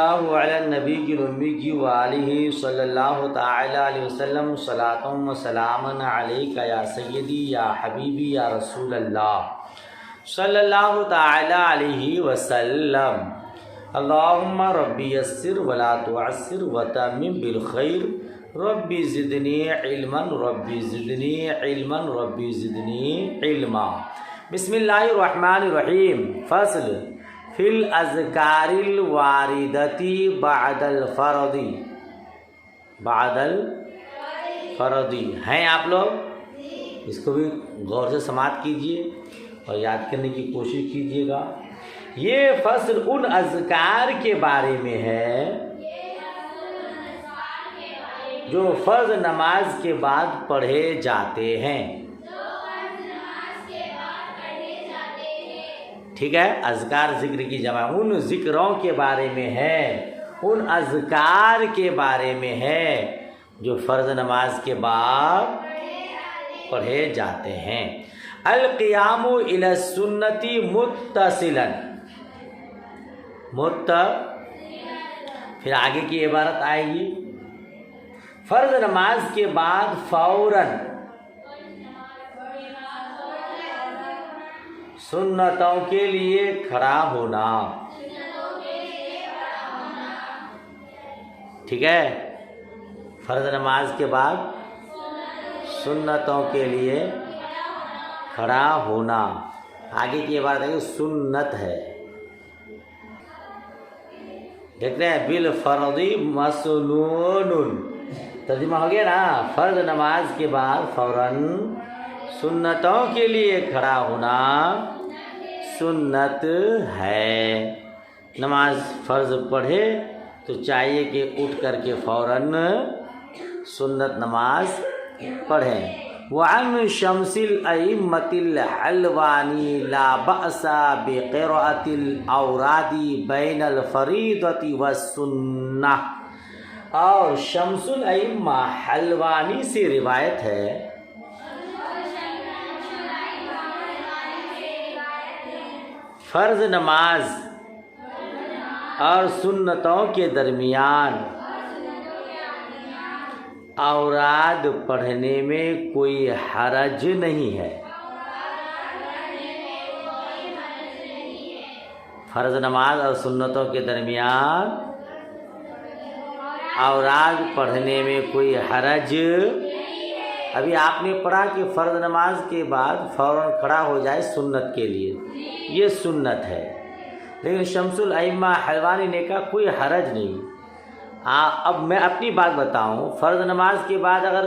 اللہ علی النبی الامی و آلہ صلی اللہ تعالی علیہ وسلم صلاۃ و سلام علیک یا سیدی یا حبیبی یا رسول اللہ صلی اللہ تعالی علیہ وسلم۔ اللہم ربی یسر ولا تعسر وتمم بالخیر، ربی زدنی علما ربی زدنی علما ربی زدنی علما۔ بسم اللہ الرحمن الرحیم۔ فصل فی الاذکار الواردتی بعد الفرضی۔ بعد الفرضی ہیں آپ لوگ؟ اس کو بھی غور سے سماعت کیجئے اور یاد کرنے کی کوشش کیجئے گا۔ یہ فصل ان اذکار کے بارے میں ہے جو فرض نماز کے بعد پڑھے جاتے ہیں۔ ٹھیک ہے، اذکار ذکر کی جمع ان ذکروں کے بارے میں ہے، ان اذکار کے بارے میں ہے جو فرض نماز کے بعد پڑھے جاتے ہیں۔ القیام الی السنۃ متصلا، پھر آگے کی عبارت آئے گی، فرض نماز کے بعد فوراً سنتوں کے لیے کھڑا ہونا۔ ٹھیک ہے، فرض نماز کے بعد سنتوں کے لیے کھڑا ہونا۔ آگے کی بات ہے سنت ہے، دیکھتے ہیں بالفرض مسنون، ترجمہ ہو گیا نا، فرض نماز کے بعد فوراً سنتوں کے لیے کھڑا ہونا سنت ہے۔ نماز فرض پڑھے تو چاہیے کہ اٹھ کر کے فوراً سنت نماز پڑھیں۔ وعن شمس الائمۃ الحلوانی لا بأس بقراءۃ الاوراد بین الفریضۃ والسنہ، اور شمس الائمہ حلوانی سے روایت ہے فرض نماز اور سنتوں کے درمیان اوراد پڑھنے میں کوئی حرج نہیں ہے۔ فرض نماز اور سنتوں کے درمیان اوراد پڑھنے میں کوئی حرج، ابھی آپ نے پڑھا کہ فرض نماز کے بعد فوراً کھڑا ہو جائے سنت کے لیے، یہ سنت ہے، لیکن شمس الائمہ حلوانی نے کہا کوئی حرج نہیں۔ اب میں اپنی بات بتاؤں، فرض نماز کے بعد اگر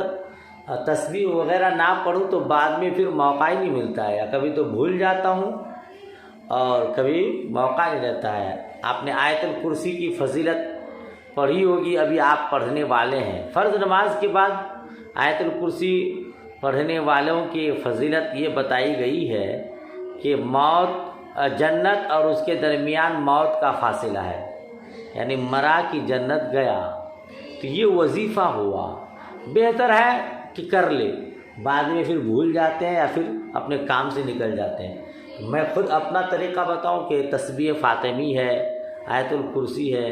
تسبیح وغیرہ نہ پڑھوں تو بعد میں پھر موقع ہی نہیں ملتا ہے، کبھی تو بھول جاتا ہوں اور کبھی موقع نہیں رہتا ہے۔ آپ نے آیت الکرسی کی فضیلت پڑھی ہوگی، ابھی آپ پڑھنے والے ہیں۔ فرض نماز کے بعد آیت الکرسی پڑھنے والوں کی فضیلت یہ بتائی گئی ہے کہ موت، جنت اور اس کے درمیان موت کا فاصلہ ہے، یعنی مرا کی جنت گیا، تو یہ وظیفہ ہوا، بہتر ہے کہ کر لے، بعد میں پھر بھول جاتے ہیں یا پھر اپنے کام سے نکل جاتے ہیں۔ میں خود اپنا طریقہ بتاؤں کہ تسبیح فاطمی ہے، آیت الکرسی ہے،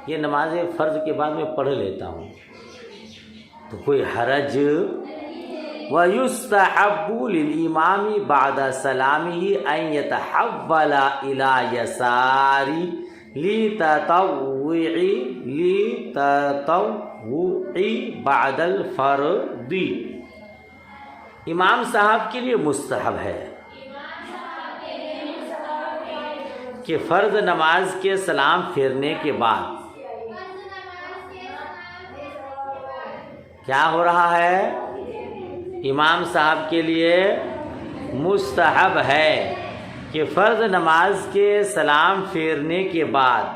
یہ نماز فرض کے بعد میں پڑھ لیتا ہوں، تو کوئی حرج۔ وَيُسْتَحَبُّ لِلْإِمَامِ بَعْدَ سَلَامِهِ أَنْ يَتَحَوَّلَ إِلَى يَسَارِ لِتَطَوُّعِ بَعْدَ الْفَرْضِ، امام صاحب کے لیے مستحب ہے کہ فرض نماز کے سلام پھیرنے کے بعد کیا ہو رہا ہے، امام صاحب کے لیے مستحب ہے کہ فرض نماز کے سلام پھیرنے کے بعد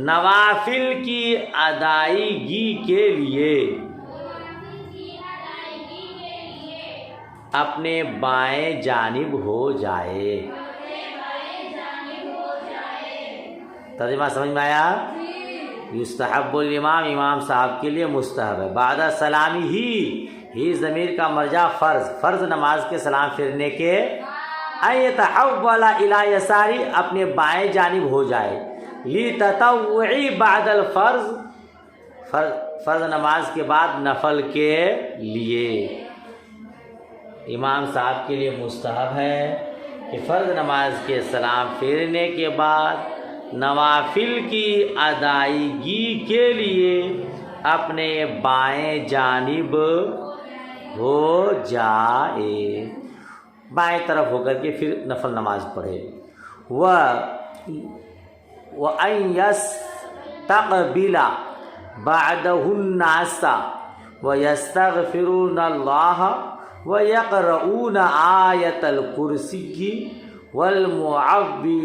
نوافل کی ادائیگی کے لیے اپنے بائیں جانب ہو جائے۔ ترجمہ سمجھ میں آیا؟ یستحب الامام، امام صاحب کے لیے مستحب ہے، بعد سلامی ہی ضمیر کا مرجع فرض نماز کے سلام پھیرنے کے، ان یتحول الی یساری، اپنے بائیں جانب ہو جائے، لِتَطَوُّعِ بعد الفرض، فرض نماز کے بعد نفل کے لیے۔ امام صاحب کے لیے مستحب ہے کہ فرض نماز کے سلام پھیرنے کے بعد نوافل کی ادائیگی کے لیے اپنے بائیں جانب ہو جائے، بائیں طرف ہو کر کے پھر نفل نماز پڑھے۔ وَأَن يَسْتَقْبِلَ بَعْدَهُ النَّاسَ وَيَسْتَغْفِرُونَ اللَّهَ وَيَقْرَؤُونَ آيَةَ الْكُرْسِيِّ وَالْمُعَوِّذَاتِ،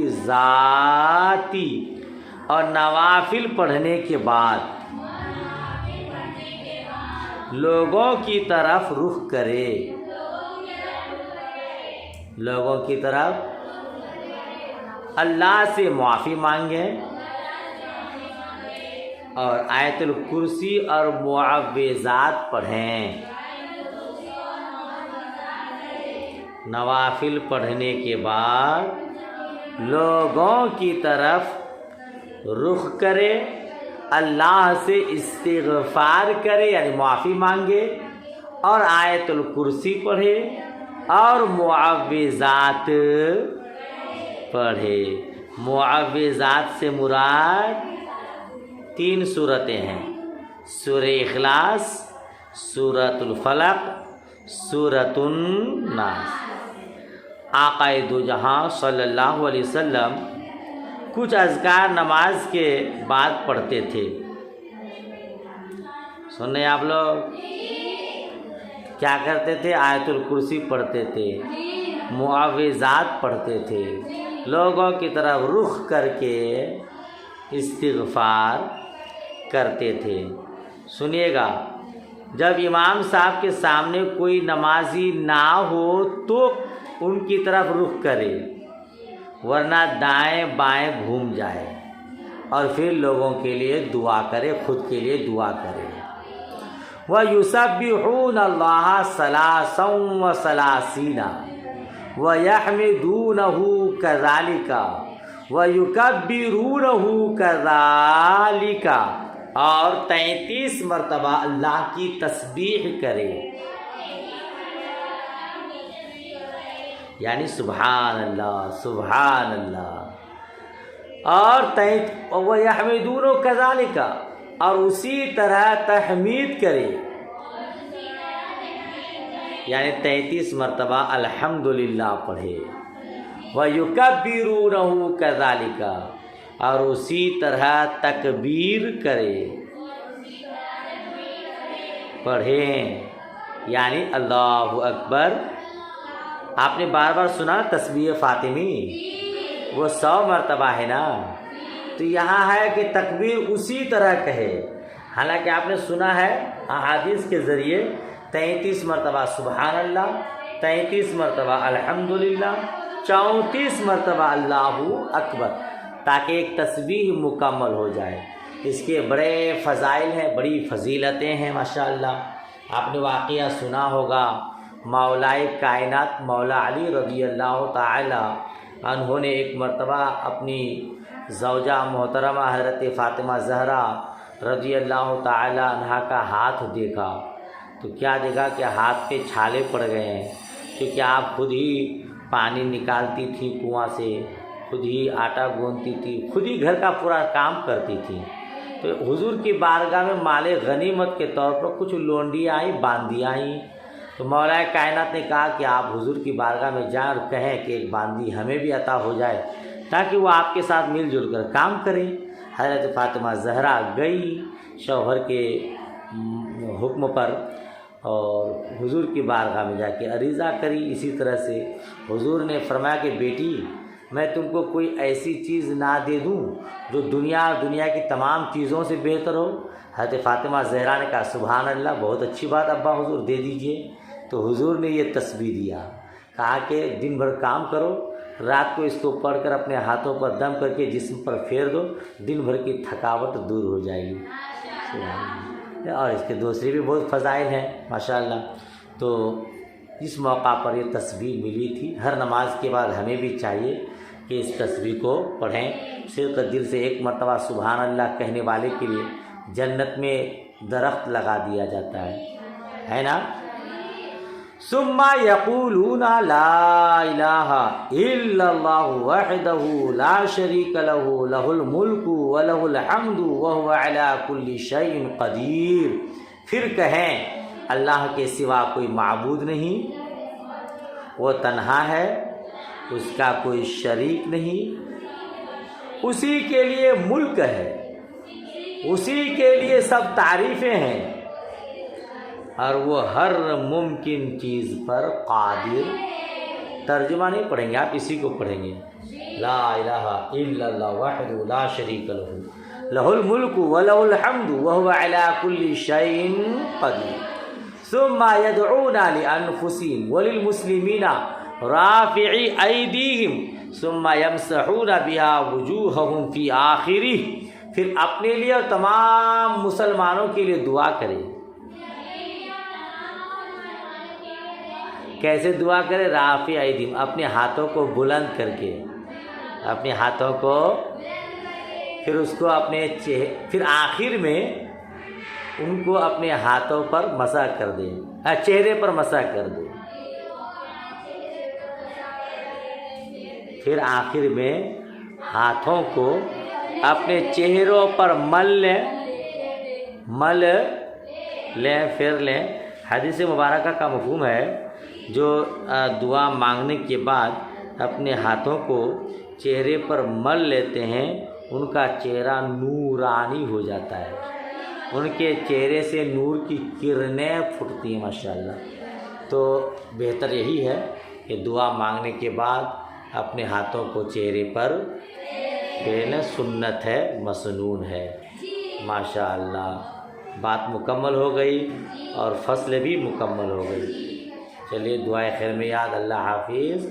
اور نوافل پڑھنے کے بعد لوگوں کی طرف رخ کرے، لوگوں کی طرف اللہ سے معافی مانگے اور آیت الکرسی اور معوذات پڑھیں۔ نوافل پڑھنے کے بعد لوگوں کی طرف رخ کرے، اللہ سے استغفار کرے یعنی معافی مانگے، اور آیت الکرسی پڑھے اور معوذات پڑھے۔ معوذات سے مراد 3 صورتیں ہیں، سورہ اخلاص، سورۃ الفلق، سورۃ الناس۔ آقا دو جہاں صلی اللہ علیہ وسلم کچھ اذکار نماز کے بعد پڑھتے تھے۔ سنیں آپ لوگ کیا کرتے تھے؟ آیت الکرسی پڑھتے تھے، معوذات پڑھتے تھے، لوگوں کی طرف رخ کر کے استغفار کرتے تھے۔ سنیے گا، جب امام صاحب کے سامنے کوئی نمازی نہ ہو تو ان کی طرف رخ کرے، ورنہ دائیں بائیں گھوم جائے اور پھر لوگوں کے لیے دعا کرے، خود کے لیے دعا کرے۔ وَيُسَبِّحُونَ اللَّهَ ثَلَاثًا وَثَلَاثِينَ وَيَحْمِدُونَهُ كَذَلِكَ وَيُكَبِّرُونَهُ كَذَلِكَ، اور 33 مرتبہ اللہ کی تسبیح کرے، یعنی سبحان اللہ سبحان اللہ، اور وَيَحْمِدُونَهُ كَذَلِكَ، اور اسی طرح تحمید کرے، یعنی 33 مرتبہ الحمدللہ پڑھے۔ وَيُكَبِّرُونَهُ كَذَلِكَ، اور اسی طرح تکبیر کرے، پڑھیں، یعنی اللہ اکبر۔ آپ نے بار بار سنا تسبیح فاطمی، وہ 100 مرتبہ ہے نا، تو یہاں ہے کہ تکبیر اسی طرح کہے۔ حالانکہ آپ نے سنا ہے احادیث کے ذریعے 33 مرتبہ سبحان اللہ، 33 مرتبہ الحمدللہ، 34 مرتبہ اللہ اکبر، تاکہ ایک تسبیح مکمل ہو جائے۔ اس کے بڑے فضائل ہیں، بڑی فضیلتیں ہیں ماشاءاللہ۔ آپ نے واقعہ سنا ہوگا، مولائے کائنات مولا علی رضی اللہ تعالی عنہ نے ایک مرتبہ اپنی زوجہ محترمہ حضرت فاطمہ زہرا رضی اللہ تعالی عنہا کا ہاتھ دیکھا، تو کیا دیکھا کہ ہاتھ پہ چھالے پڑ گئے ہیں، کیونکہ آپ خود ہی پانی نکالتی تھی کنواں سے، خود ہی آٹا گوندتی تھی، خود ہی گھر کا پورا کام کرتی تھی۔ تو حضور کی بارگاہ میں مال غنیمت کے طور پر کچھ لونڈیاں آئیں، باندیاں آئیں، تو مولا کائنات نے کہا کہ آپ حضور کی بارگاہ میں جائیں اور کہیں کہ ایک باندی ہمیں بھی عطا ہو جائے تاکہ وہ آپ کے ساتھ مل جل کر کام کریں۔ حضرت فاطمہ زہرا گئی شوہر کے حکم پر اور حضور کی بارگاہ میں جا کے عریضہ کری۔ اسی طرح سے حضور نے فرمایا کہ بیٹی، میں تم کو کوئی ایسی چیز نہ دے دوں جو دنیا کی تمام چیزوں سے بہتر ہو؟ حضرت فاطمہ زہرا نے کہا سبحان اللہ، بہت اچھی بات ابا حضور، دے دیجئے۔ تو حضور نے یہ تسبیح دیا، کہا کہ دن بھر کام کرو، رات کو اس کو پڑھ کر اپنے ہاتھوں پر دم کر کے جسم پر پھیر دو، دن بھر کی تھکاوٹ دور ہو جائے گی۔ اور اس کے دوسری بھی بہت فضائل ہیں ماشاءاللہ۔ تو اس موقع پر یہ تسبیح ملی تھی۔ ہر نماز کے بعد ہمیں بھی چاہیے کہ کہ اس تسبیح کو پڑھیں. صدق دل سے ایک مرتبہ سبحان اللہ کہنے والے کے لیے جنت میں درخت لگا دیا جاتا ہے نا. ثم یقولون لا الہ الا اللہ وحدہ لا شریک لہ لہ الملک ولہ الحمد وہو علی کل شیء قدیر. پھر کہیں اللہ کے سوا کوئی معبود نہیں، وہ تنہا ہے، اس کا کوئی شریک نہیں، اسی کے لیے ملک ہے، اسی کے لیے سب تعریفیں ہیں، اور وہ ہر ممکن چیز پر قادر. ترجمہ نہیں پڑھیں گے آپ، اسی کو پڑھیں گے. لا الہ الا اللہ وحدہ لا شریک لہ لہ الملک ولہ الحمد وہو علی کل شیء قدیر. ثم يدعون لانفسهم وللمسلمین رافعی ایدیہم ثم یمسحون بها وجوہہم فی آخرہ. پھر اپنے لیے اور تمام مسلمانوں کے لیے دعا کریں. کیسے دعا کرے؟ رافع ایدیہم، اپنے ہاتھوں کو بلند کر کے، اپنے ہاتھوں کو، پھر اس کو اپنے پھر آخر میں ان کو اپنے ہاتھوں پر مسح کر دیں، چہرے پر مسح کر دیں. پھر آخر میں ہاتھوں کو اپنے چہروں پر مل لیں پھر لیں. حدیث مبارکہ کا مفہوم ہے جو دعا مانگنے کے بعد اپنے ہاتھوں کو چہرے پر مل لیتے ہیں ان کا چہرہ نورانی ہو جاتا ہے، ان کے چہرے سے نور کی کرنیں پھوٹتی ہیں ماشاءاللہ. تو بہتر یہی ہے کہ دعا مانگنے کے بعد اپنے ہاتھوں کو چہرے پر پھیرنا سنت ہے، مسنون ہے. ماشاءاللہ بات مکمل ہو گئی اور فصل بھی مکمل ہو گئی. چلیے دعائے خیر میں یاد. اللہ حافظ.